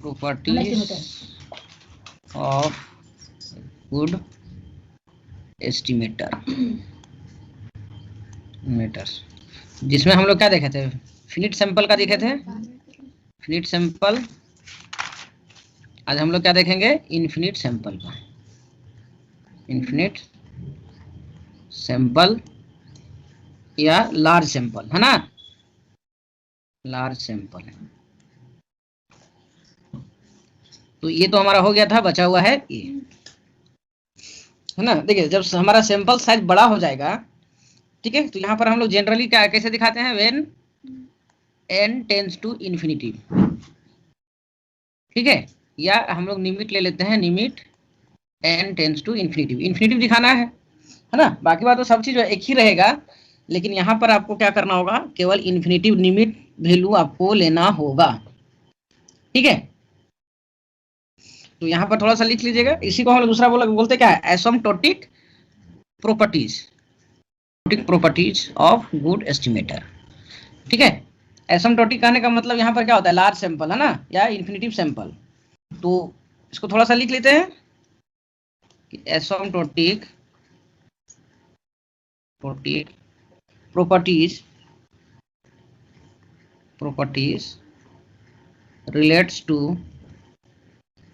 properties of good estimator meters, जिसमें हम लोग क्या देखे थे, फिनिट सैंपल का देखे थे, फिनिट सैंपल। आज हम लोग क्या देखेंगे, इनफिनिट सैंपल का, इनफिनिट सैंपल या लार्ज सैंपल, है ना, लार्ज सैंपल। तो ये तो हमारा हो गया था, बचा हुआ है ये, है ना। देखिए जब हमारा सैंपल साइज बड़ा हो जाएगा, ठीक है, तो यहाँ पर हम लोग जनरली क्या कैसे दिखाते हैं, when n tends to infinity, ठीक है, या हम लोग लिमिट ले लेते हैं, limit n tends to infinity, infinity दिखाना है ना। बाकी बात तो सब चीज एक ही रहेगा, लेकिन यहाँ पर आपको क्या करना होगा, केवल इन्फिनिटी लिमिट वैल्यू आपको लेना होगा, ठीक है। तो यहाँ पर थोड़ा सा लिख लीजिएगा, इसी को हम दूसरा बोलते क्या है, asymptotic properties, properties of good estimator, ठीक है। एसिम्प्टोटिक कहने का मतलब यहाँ पर क्या होता है, लार्ज सैंपल, है ना, या इन्फिनिटिव सैंपल। तो इसको थोड़ा सा लिख लेते हैं, एसिम्प्टोटिक प्रॉपर्टीज relates to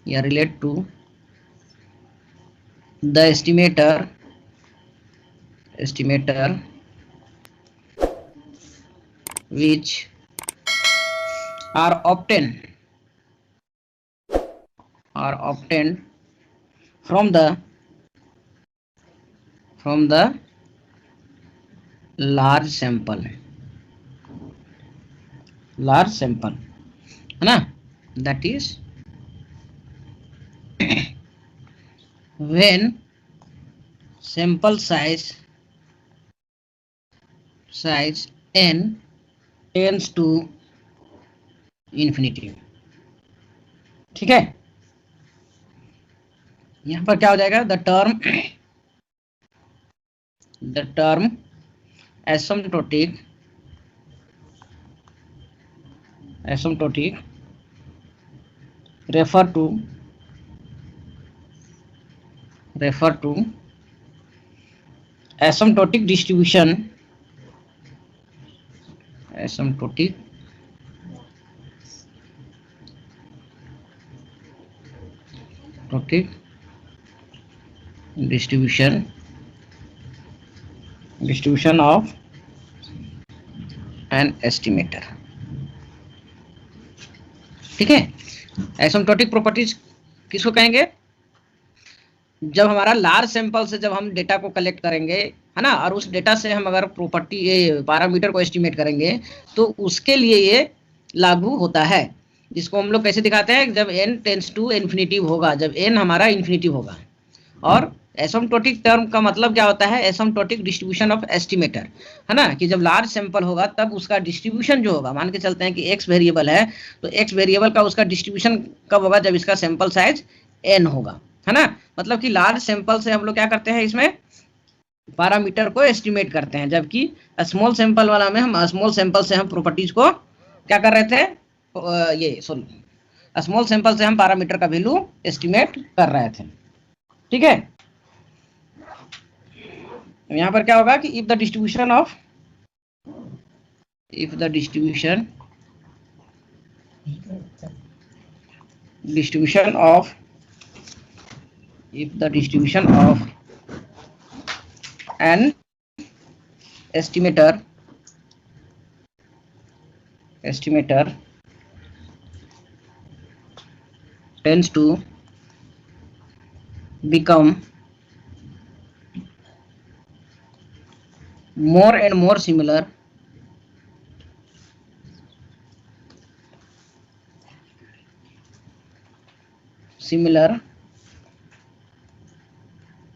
या relate to the estimator which are obtained from the large sample, है ना, that is when sample size n tends to infinity, ठीक है। यहाँ पर क्या हो जाएगा, the term asymptotic refer to asymptotic distribution distribution of an estimator, ठीक है। एसिम्प्टोटिक प्रॉपर्टीज किसको कहेंगे, जब हमारा लार्ज सैंपल से जब हम डेटा को कलेक्ट करेंगे, है ना, और उस डेटा से हम अगर प्रॉपर्टी ये पैरामीटर को एस्टिमेट करेंगे, तो उसके लिए ये लागू होता है, जिसको हम लोग कैसे दिखाते हैं, जब n टेंड्स टू इन्फिनिटिव होगा, जब n हमारा इन्फिनिटिव होगा। और एसिम्प्टोटिक टर्म का मतलब क्या होता है, एसिम्प्टोटिक डिस्ट्रीब्यूशन ऑफ एस्टिमेटर, है ना, कि जब लार्ज सैंपल होगा तब उसका डिस्ट्रीब्यूशन जो होगा, मान के चलते हैं कि x वेरिएबल है, तो x वेरिएबल का उसका डिस्ट्रीब्यूशन कब होगा, जब इसका सैंपल साइज n होगा, है ना। मतलब कि लार्ज सैंपल से हम लोग क्या करते हैं, इसमें पैरामीटर को एस्टिमेट करते हैं, जबकि स्मॉल सैंपल वाला में हम स्मॉल सैंपल से हम प्रॉपर्टीज को क्या कर रहे थे, स्मॉल सैंपल से हम पैरामीटर का वैल्यू एस्टिमेट कर रहे थे, ठीक है। यहाँ पर क्या होगा कि if the distribution of an estimator tends to become more and more similar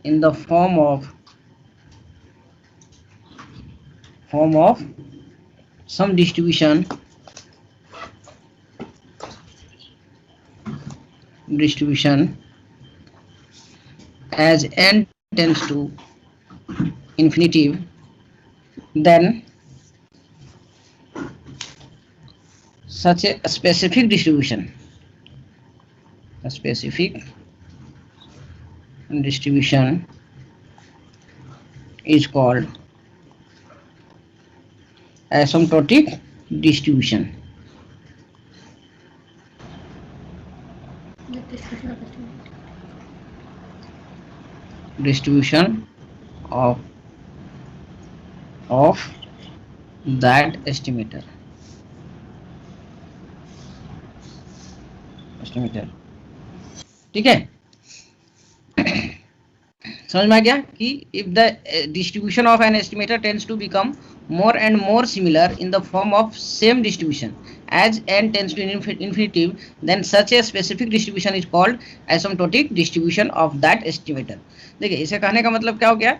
in the form of some distribution as n tends to infinity, then such a specific distribution is called asymptotic distribution. Distribution of that estimator. ठीक है, समझ में आ गया कि if the distribution of an estimator tends to become more and more similar in the form of same distribution as n tends to infinity, then such a specific distribution is called asymptotic distribution of that estimator. देखिए, इसे कहने का मतलब क्या हो गया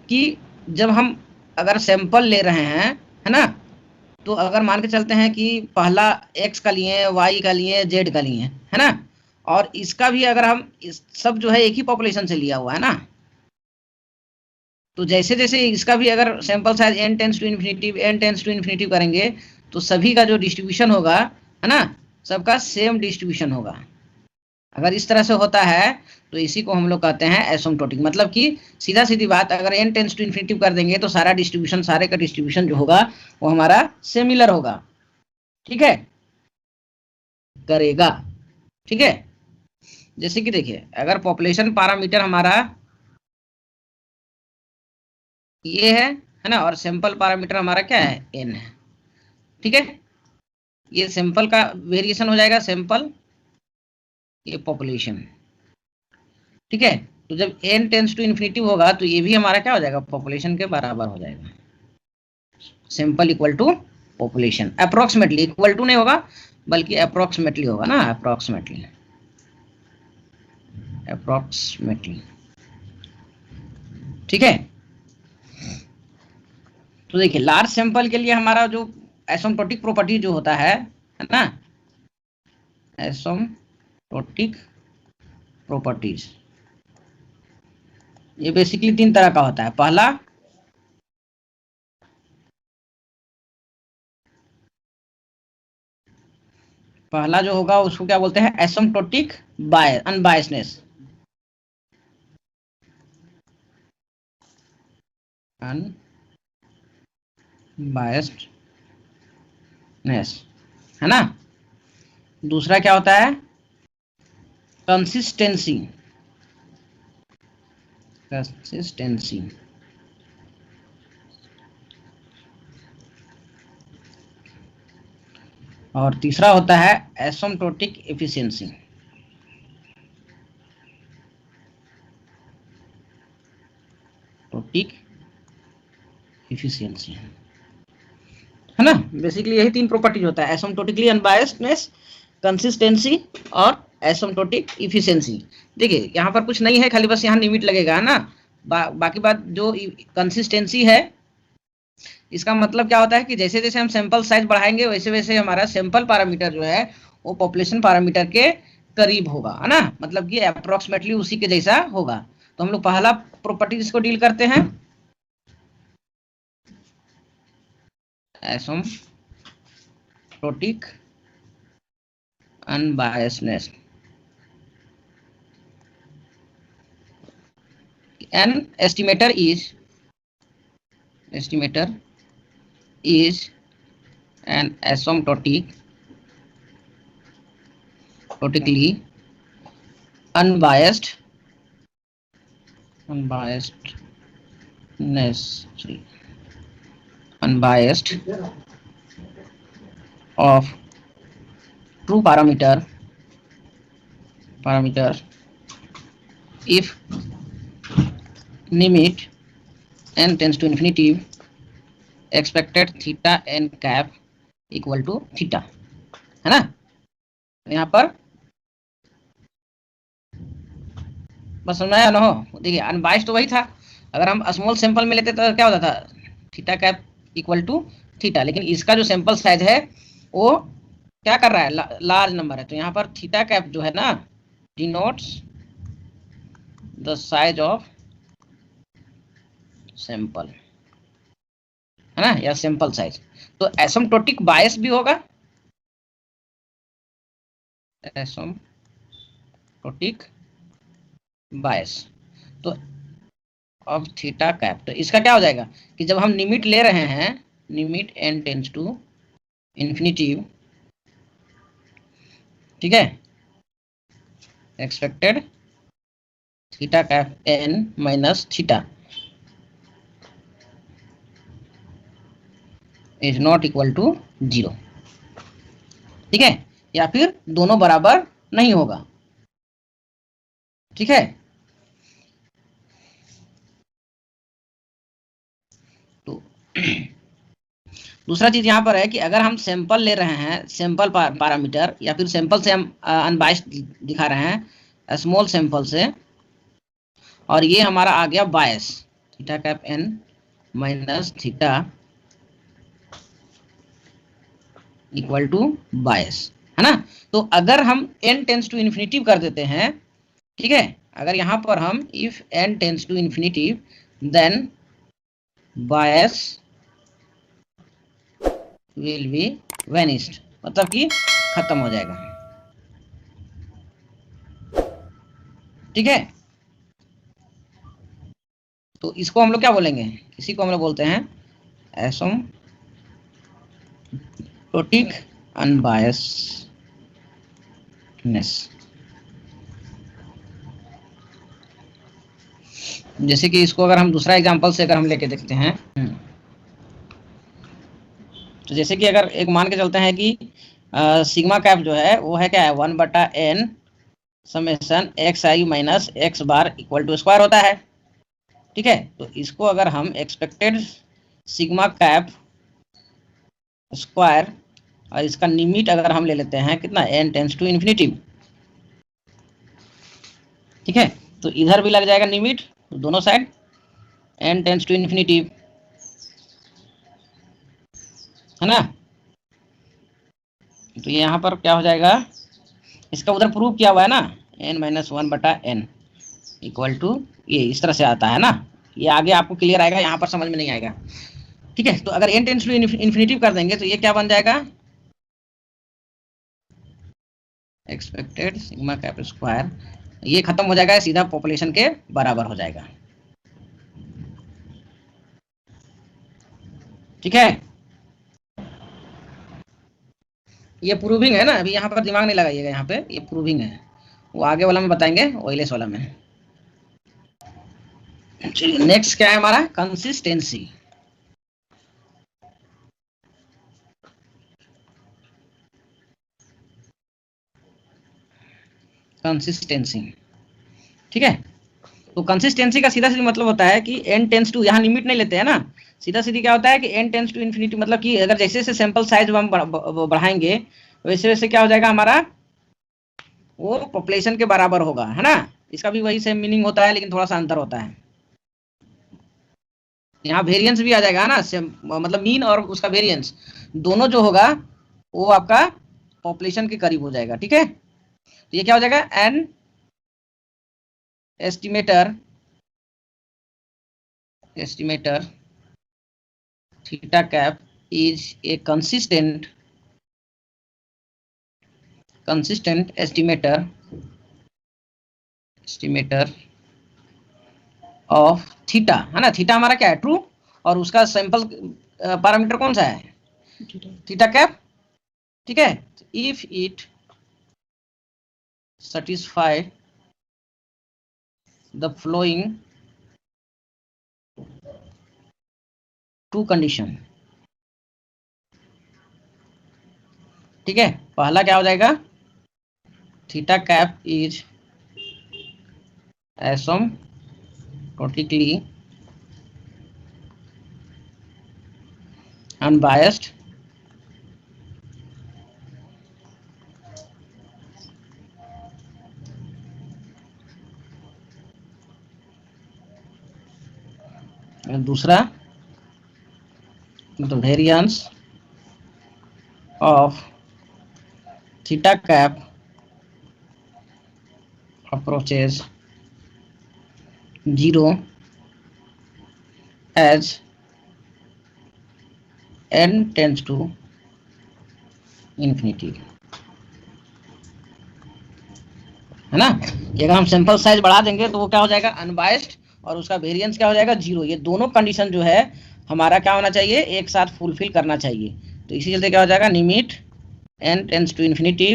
कि जब हम अगर सैंपल ले रहे हैं, है ना, तो अगर मान के चलते हैं कि पहला x का लिए, y का लिए, z का लिए, है ना, और इसका भी अगर हम सब जो है एक ही पॉपुलेशन से लिया हुआ है ना, तो जैसे जैसे इसका भी अगर sample size n tends to infinity करेंगे तो सभी का जो डिस्ट्रीब्यूशन होगा, है ना, सबका सेम डिस्ट्रीब्यूशन होगा। अगर इस तरह से होता है तो इसी को हम लोग कहते हैं एसिम्प्टोटिक। मतलब कि सीधा सीधी बात, अगर n टेंड्स टू इन्फिनिटी कर देंगे तो सारा डिस्ट्रीब्यूशन, सारे का डिस्ट्रीब्यूशन जो होगा वो हमारा सिमिलर होगा। ठीक है, करेगा। ठीक है, जैसे कि देखिए, अगर पॉपुलेशन पैरामीटर हमारा ये है ना, और सैंपल पैरामीटर हमारा क्या है, n है। ठीक है, ये सैंपल का वेरिएशन हो जाएगा, सैंपल, ये पॉपुलेशन। ठीक है, तो जब n टेंड्स टू इन्फिनिटी होगा तो ये भी हमारा क्या हो जाएगा, पॉपुलेशन के बराबर हो जाएगा। Sample equal to population, approximately, equal to नहीं होगा बल्कि अप्रोक्सीमेटली होगा ना, अप्रोक्सीमेटली। ठीक है, तो देखिए लार्ज सैंपल के लिए हमारा जो एसिम्प्टोटिक प्रॉपर्टी जो होता है ना, एसिम्प्टोटिक प्रॉपर्टीज, ये बेसिकली 3 तरह का होता है। पहला जो होगा उसको क्या बोलते हैं, एसिम्प्टोटिक अनबायसनेस। है ना। दूसरा क्या होता है, कंसिस्टेंसी। और तीसरा होता है एसिम्प्टोटिक एफिशिएंसी। है ना। बेसिकली यही 3 प्रॉपर्टीज होता है, एसिम्प्टोटिकली अनबायस्डनेस, कंसिस्टेंसी और एसिम्प्टोटिक एफिशिएंसी। देखिए यहाँ पर कुछ नहीं है, खाली बस यहाँ लिमिट लगेगा, है ना। बाकी बात जो कंसिस्टेंसी है, इसका मतलब क्या होता है कि जैसे जैसे हम सैंपल साइज बढ़ाएंगे वैसे वैसे हमारा सैंपल पैरामीटर जो है वो पॉपुलेशन पैरामीटर के करीब होगा, है ना। मतलब कि अप्रोक्सीमेटली उसी के जैसा होगा। तो हम लोग पहला प्रॉपर्टी इसको डील करते हैं, asymptotic अनबायस्डनेस। An estimator is an asymptotically unbiasedness unbiased of true parameter if limit n tends to infinity expected theta n cap equal to theta, है ना। यहाँ पर बस समझ में आया ना हो। देखिए अनबाइस्ड तो वही था, अगर हम स्मॉल सैंपल में लेते तो क्या होता था, theta cap equal to theta. लेकिन इसका जो सैंपल साइज है वो क्या कर रहा है, लार्ज नंबर है। तो यहाँ पर थीटा कैप जो है ना, denotes the size of sample, है ना, या सैंपल साइज। तो एसिम्प्टोटिक बायस भी होगा एसिम्प्टोटिक बायस। तो अब थीटा कैप, तो इसका क्या हो जाएगा कि जब हम लिमिट ले रहे हैं, limit n tends to infinity, ठीक है, expected theta cap n minus theta is not equal to 0, ठीक है, या फिर दोनों बराबर नहीं होगा, ठीक है। तो दूसरा चीज यहाँ पर है कि अगर हम सैंपल ले रहे हैं, सैंपल पैरामीटर, या फिर सैंपल से हम अनबाइस्ड दिखा रहे हैं, स्मॉल सैंपल से, और ये हमारा आ गया bias, theta cap n minus theta equal to bias, है ना। तो अगर हम n टेंस टू इन्फिनिटिव कर देते हैं, ठीक है, अगर यहाँ पर हम if n tends to infinity then bias will be vanished, मतलब कि खत्म हो जाएगा, ठीक है। तो इसको हम लोग क्या बोलेंगे, इसी को हम लोग बोलते हैं एसिम्प्टोटिक अनबायस्डनेस। जैसे कि इसको अगर हम दूसरा एग्जांपल से अगर हम लेके देखते हैं, तो जैसे कि अगर एक मान के चलते हैं कि सिग्मा कैप जो है वो है क्या है, 1/n summation x i minus x bar equal to square होता है, ठीक है। तो इसको अगर हम एक्सपेक्टेड सिग्मा कैप स्क्वायर, और इसका लिमिट अगर हम ले लेते हैं कितना, n टेंस टू इन्फिनिटिव, ठीक है, तो इधर भी लग जाएगा लिमिट दोनों साइड, n टेंस टू इन्फिनिटिव, है ना। तो यहाँ पर क्या हो जाएगा, इसका उधर प्रूव किया हुआ है ना, n-1/n इक्वल टू, ये इस तरह से आता है ना, ये आगे आपको क्लियर आएगा, यहाँ पर समझ में नहीं आएगा, ठीक है। तो अगर n टेंस टू इन्फिनिटिव कर देंगे तो ये क्या बन जाएगा, एक्सपेक्टेड सिग्मा कैप स्क्वायर, ये खत्म हो जाएगा, सीधा पॉपुलेशन के बराबर हो जाएगा, ठीक है। ये प्रूविंग है ना, अभी यहाँ पर दिमाग नहीं लगाइएगा, यहाँ पे ये प्रूविंग है, वो आगे वाला में बताएंगे, ओइलेस वाला में। चलिए नेक्स्ट क्या है हमारा, कंसिस्टेंसी। कंसिस्टेंसी, ठीक है। तो कंसिस्टेंसी का सीधा सीधा मतलब होता है कि n टेंस टू, यहाँ लिमिट नहीं लेते हैं ना, सीधा सीधी क्या होता है कि n टेंस टू इन्फिनिटी, मतलब कि अगर जैसे जैसे सैंपल साइज हम बढ़ाएंगे वैसे वैसे क्या हो जाएगा हमारा, वो पॉपुलेशन के बराबर होगा, है ना। इसका भी वही सेम मीनिंग होता है, लेकिन थोड़ा सा अंतर होता है, यहाँ वेरिएंस भी आ जाएगा ना, मतलब मीन और उसका वेरिएंस दोनों जो होगा वो आपका पॉपुलेशन के करीब हो जाएगा, ठीक है। तो ये क्या हो जाएगा, an estimator theta cap is a consistent estimator of theta, है ना। थीटा हमारा क्या है, ट्रू, और उसका सैंपल पैरामीटर कौन सा है, थीटा कैप, ठीक है। If it satisfy the following two condition, ठीक है। पहला क्या हो जाएगा, theta cap is asymptotically unbiased और दूसरा the variance of theta cap approaches 0 as n tends to infinity, है ना, कि अगर हम सैंपल साइज बढ़ा देंगे तो वो क्या हो जाएगा, अनबायस्ड, और उसका वेरिएंस क्या हो जाएगा, 0। ये दोनों कंडीशन जो है हमारा क्या होना चाहिए, एक साथ फुलफिल करना चाहिए। तो इसी चलते क्या हो जाएगा, limit n tends to infinity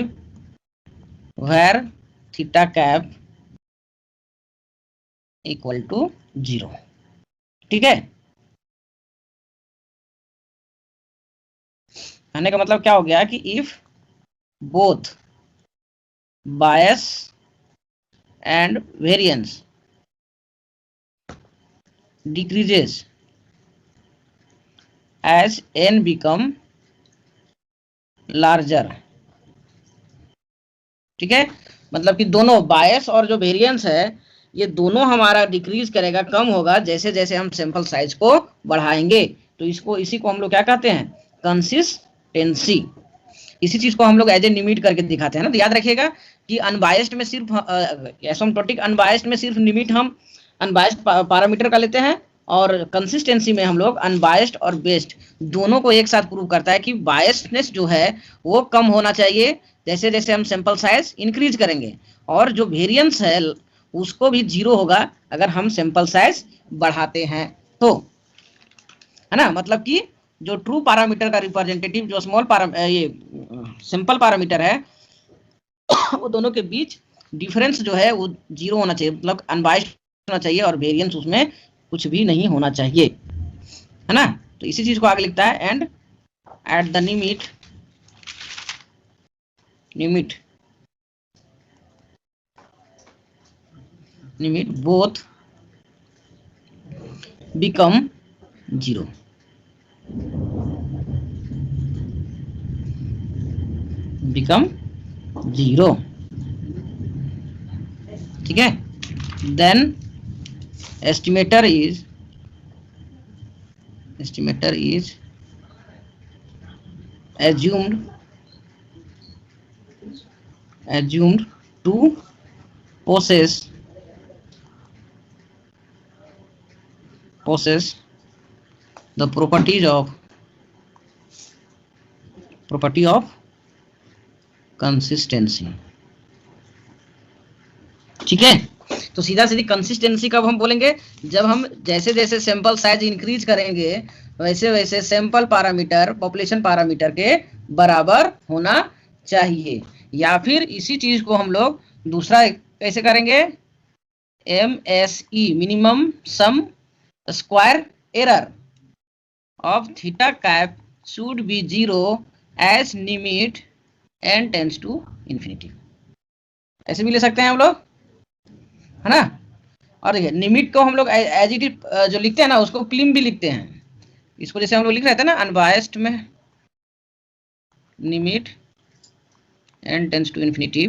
where theta cap equal to 0। ठीक है, कहने का मतलब क्या हो गया कि if both bias and variance decreases as n become larger. ठीक है, मतलब कि दोनों बायस और जो वेरिएंस है ये दोनों हमारा डिक्रीज करेगा, कम होगा, जैसे जैसे हम सैंपल साइज को बढ़ाएंगे। तो इसको, इसी को हम लोग क्या कहते हैं, कंसिस्टेंसी। इसी चीज को हम लोग एज ए लिमिट करके दिखाते हैं ना। तो याद रखिएगा कि अनबायस्ड में सिर्फ एसिम्प्टोटिक अनबायस्ड में सिर्फ लिमिट हम अनबायस्ड पैरामीटर का लेते हैं, और कंसिस्टेंसी में हम लोग अनबायस्ड और बेस्ड दोनों को एक साथ प्रूव करता है कि बायस्डनेस जो है वो कम होना चाहिए जैसे जैसे हम सैंपल साइज इंक्रीज करेंगे, और जो वेरिएंस है उसको भी 0 होगा अगर हम सैंपल साइज बढ़ाते हैं तो, है ना। मतलब कि जो ट्रू पैरामीटर का रिप्रेजेंटेटिव जो स्मॉल ये सिंपल पैरामीटर है वो दोनों के बीच डिफरेंस जो है वो 0 होना चाहिए, मतलब अनबायस्ड होना चाहिए, और वेरिएंस उसमें कुछ भी नहीं होना चाहिए, है ना। तो इसी चीज को आगे लिखता है, and at the limit both become 0। Become 0। ठीक है, then estimator is assumed to possess the property of consistency। ठीक है, तो सीधा सीधी कंसिस्टेंसी कब हम बोलेंगे, जब हम जैसे जैसे सैंपल साइज इंक्रीज करेंगे वैसे वैसे सैंपल पैरामीटर पॉपुलेशन पैरामीटर के बराबर होना चाहिए। या फिर इसी चीज को हम लोग दूसरा कैसे करेंगे, MSE minimum sum square error of theta cap should be 0 as limit n tends to infinity. ऐसे भी ले सकते हैं हम लोग, है ना। और देखिए लिमिट को हम लोग एज इट इज जो लिखते हैं ना उसको प्लिम भी लिखते हैं। इसको जैसे हम लोग लिख रहे थे ना अनबायस्ड में, limit n tends to infinity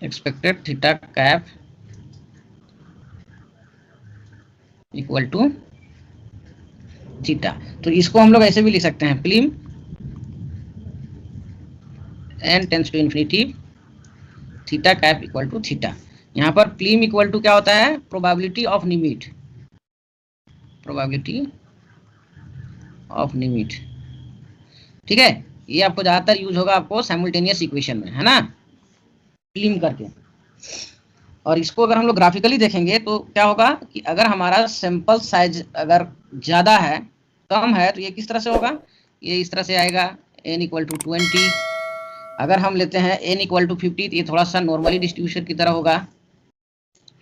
expected theta cap equal to theta. तो इसको हम लोग ऐसे भी लिख सकते हैं, plim n tends to infinity theta cap equal to theta. यहाँ पर प्लिम इक्वल टू क्या होता है, प्रोबेबिलिटी ऑफ लिमिट, ठीक है। ये आपको ज्यादातर यूज होगा आपको साइमल्टेनियस इक्वेशन में, है ना, प्लिम करके। और इसको अगर हम लोग ग्राफिकली देखेंगे तो क्या होगा कि अगर हमारा सैंपल साइज अगर ज्यादा है कम है तो ये किस तरह से होगा, ये इस तरह से आएगा, n इक्वल टू 20। अगर हम लेते हैं n इक्वल टू 50 तो ये थोड़ा सा नॉर्मली डिस्ट्रीब्यूशन की तरह होगा,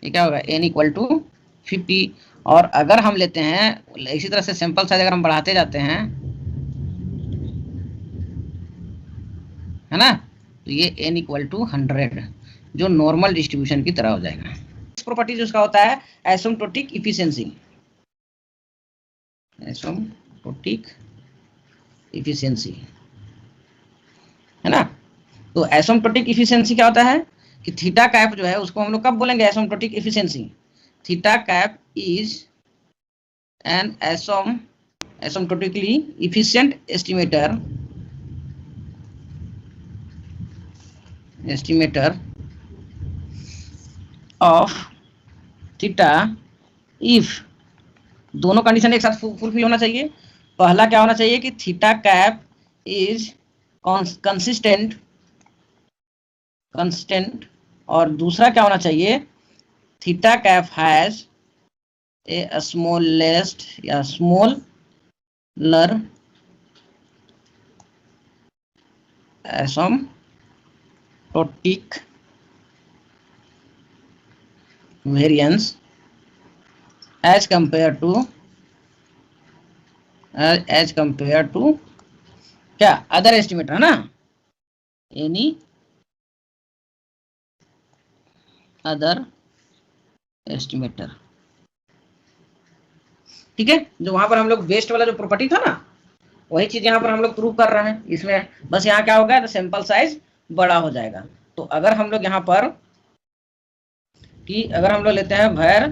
ये क्या होगा, n इक्वल टू 50। और अगर हम लेते हैं इसी तरह से सैंपल साइज अगर हम बढ़ाते जाते हैं, है ना, तो ये n इक्वल टू 100 जो नॉर्मल डिस्ट्रीब्यूशन की तरह हो जाएगा। इस प्रॉपर्टी उसका होता है एसिम्प्टोटिक इफिशिएंसी, है ना। तो एसिम्प्टोटिक इफिशिएंसी क्या होता है कि थीटा कैप जो है उसको हम लोग कब बोलेंगे, asymptotic efficiency. Theta cap is an asymptotically efficient estimator of theta if, दोनों कंडीशन एक साथ फुलफिल होना चाहिए। पहला क्या होना चाहिए कि theta cap is consistent constant, और दूसरा क्या होना चाहिए, theta cap has a smallest या smaller asymptotic variance as compared to क्या अदर एस्टिमेटर है ना, एनी अदर एस्टिमेटर। ठीक है, जो वहां पर हम लोग बेस्ट वाला जो प्रॉपर्टी था ना, वही चीज यहाँ पर हम लोग प्रूव कर रहे हैं। इसमें बस यहाँ क्या होगा, तो सैंपल साइज बड़ा हो जाएगा। तो अगर हम लोग यहाँ पर कि अगर हम लोग लेते हैं भैर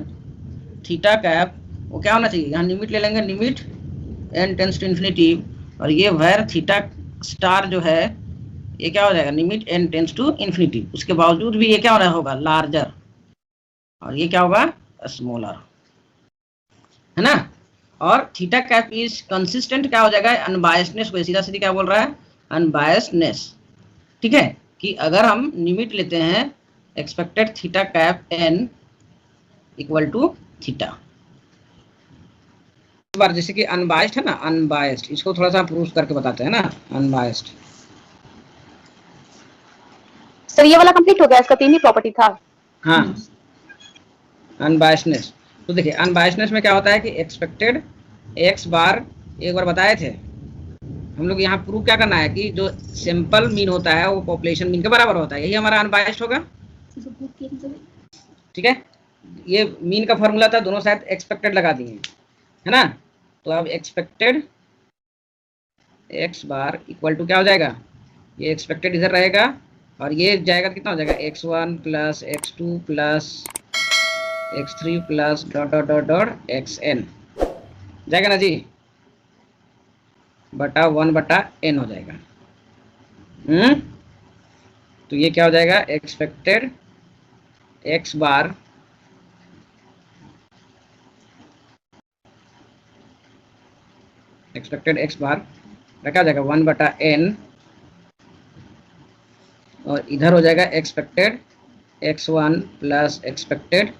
थीटा कैप, वो क्या होना चाहिए, यहाँ लिमिट ले लेंगे, limit n tends to infinity, और ये भैर थीटा स्टार जो है ये क्या हो जाएगा, limit n tends to infinity. उसके बावजूद भी ये क्या होना होगा, लार्जर, और ये क्या होगा, स्मॉलर, है ना। और थीटा कैप इज कंसिस्टेंट क्या हो जाएगा, अनबायस्डनेस को सीधा सीधा क्या बोल रहा है, अनबायस्डनेस। ठीक है, कि अगर हम लिमिट लेते हैं expected theta cap n equal to theta, बार जैसे कि अनबायस्ड है ना, अनबायस्ड, इसको थोड़ा सा प्रूव करके बताते हैं ना, अनबायस्ड। सर ये वाला कंप्लीट हो गया, इसका 3 ही प्रॉपर्टी था। हाँ, अनबायस्डनेस। तो देखिए अनबायस्डनेस में क्या होता है कि एक्सपेक्टेड x बार, एक बार बताए थे हम लोग, यहाँ प्रूव क्या करना है कि जो सिंपल मीन होता है वो पॉपुलेशन मीन के बराबर होता है, यही हमारा अनबायस्ड होगा। ठीक है, ये मीन का फॉर्मूला था, दोनों साइड एक्सपेक्टेड लगा दिए, है ना। तो अब expected x bar equal to क्या हो जाएगा, ये एक्सपेक्टेड इधर रहेगा और ये जाएगा, कितना हो जाएगा, x1 plus x2 plus x3 plus dot dot dot dot xn जाएगा ना जी, बटा 1 बटा n हो जाएगा। तो ये क्या हो जाएगा, एक्सपेक्टेड x बार क्या हो जाएगा, 1 बटा n, और इधर हो जाएगा expected x1 plus expected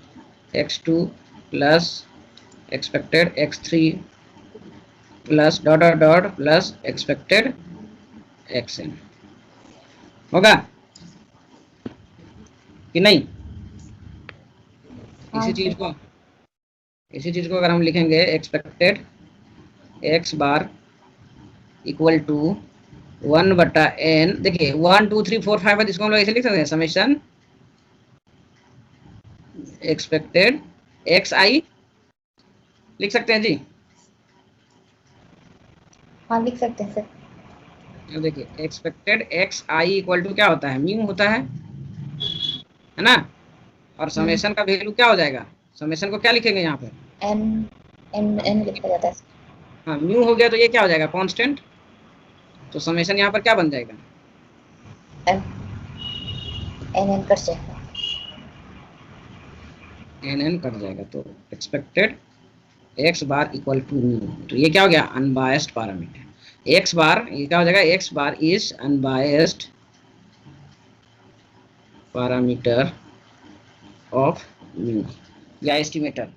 x2 plus expected x3 plus dot dot dot plus expected xn होगा कि नहीं। इसी चीज को अगर हम लिखेंगे expected x bar equal to 1 बटा n, देखिए 1 2 3 4 5 है, जिसको हम लोग ऐसे लिख सकते हैं, समेशन एक्सपेक्टेड xi लिख सकते हैं जी। हाँ लिख सकते हैं सर। देखिए एक्सपेक्टेड xi इक्वल टू क्या होता है, म्यू होता है ना, और समेशन का वैल्यू क्या हो जाएगा, समेशन को क्या लिखेंगे यहाँ पे, n लिखा जाता है। हाँ म्यू हो गया, तो ये क्या हो जाएगा, कांस्टेंट, तो समेशन यहाँ पर क्या बन जाएगा, n कट जाएगा, n कट जाएगा। तो expected x bar equal to mu, तो ये क्या हो गया, अनबायस्ड पैरामीटर x बार, ये क्या हो जाएगा, x bar is unbiased parameter of mu या एस्टिमेटर।